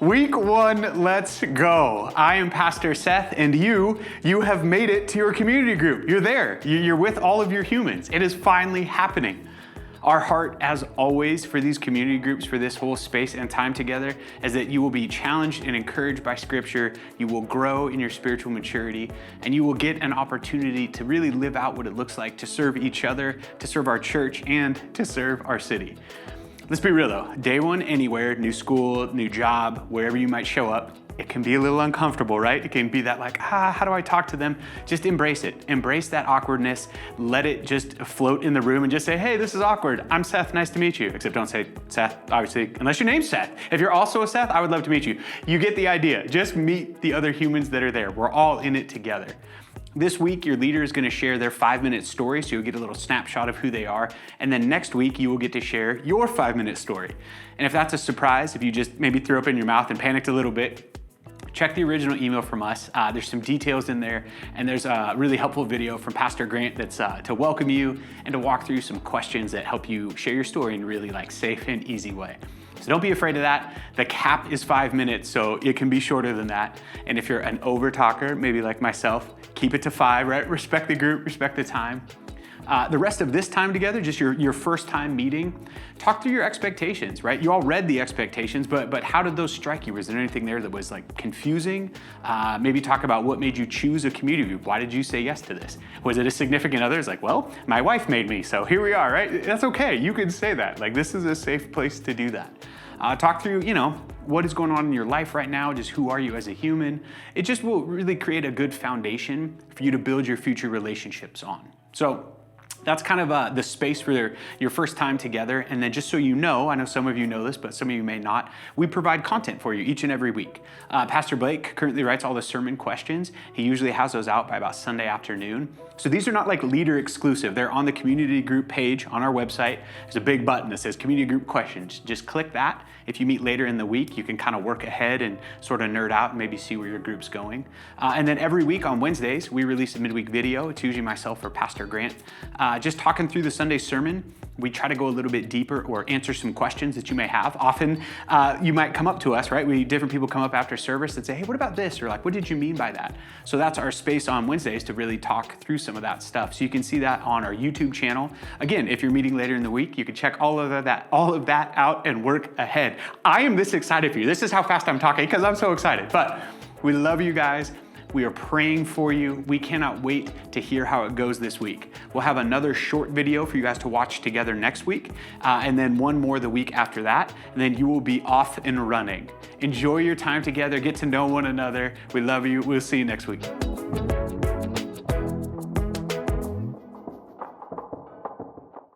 Week 1, let's go. I am Pastor Seth, and you have made it to your community group. You're there. You're with all of your humans. It is finally happening. Our heart, as always, for these community groups, for this whole space and time together, is that you will be challenged and encouraged by Scripture, you will grow in your spiritual maturity, and you will get an opportunity to really live out what it looks like to serve each other, to serve our church, and to serve our city. Let's be real though, day one anywhere, new school, new job, wherever you might show up, it can be a little uncomfortable, right? It can be that like, how do I talk to them? Just embrace it. Embrace that awkwardness. Let it just float in the room and just say, hey, this is awkward. I'm Seth, nice to meet you. Except don't say Seth, obviously, unless your name's Seth. If you're also a Seth, I would love to meet you. You get the idea. Just meet the other humans that are there. We're all in it together. This week, your leader is going to share their 5-minute story, so you'll get a little snapshot of who they are. And then next week, you will get to share your 5-minute story. And if that's a surprise, if you just maybe threw up in your mouth and panicked a little bit, check the original email from us. There's some details in there, and there's a really helpful video from Pastor Grant that's to welcome you and to walk through some questions that help you share your story in a really safe and easy way. So don't be afraid of that. The cap is 5 minutes, so it can be shorter than that. And if you're an over talker, maybe like myself, keep it to 5, right? Respect the group, respect the time. The rest of this time together, just your first time meeting, talk through your expectations, right? You all read the expectations, but how did those strike you? Was there anything there that was confusing? Maybe talk about what made you choose a community group. Why did you say yes to this? Was it a significant other? It's like, well, my wife made me, so here we are, right? That's okay, you can say that. This is a safe place to do that. Talk through, what is going on in your life right now, just who are you as a human. It just will really create a good foundation for you to build your future relationships on. So that's kind of the space for your first time together. And then just so you know, I know some of you know this, but some of you may not, we provide content for you each and every week. Pastor Blake currently writes all the sermon questions. He usually has those out by about Sunday afternoon. So these are not leader exclusive. They're on the community group page on our website. There's a big button that says community group questions. Just click that. If you meet later in the week, you can kind of work ahead and sort of nerd out and maybe see where your group's going. And then every week on Wednesdays, we release a midweek video. It's usually myself or Pastor Grant. Just talking through the Sunday sermon. We try to go a little bit deeper or answer some questions that you may have. Often you might come up to us, right? Different people come up after service and say, hey, what about this? Or what did you mean by that? So that's our space on Wednesdays to really talk through some of that stuff. So you can see that on our YouTube channel. Again, if you're meeting later in the week, you can check all of that out and work ahead. I am this excited for you. This is how fast I'm talking because I'm so excited. But we love you guys. We are praying for you. We cannot wait to hear how it goes this week. We'll have another short video for you guys to watch together next week, and then one more the week after that, and then you will be off and running. Enjoy your time together. Get to know one another. We love you. We'll see you next week.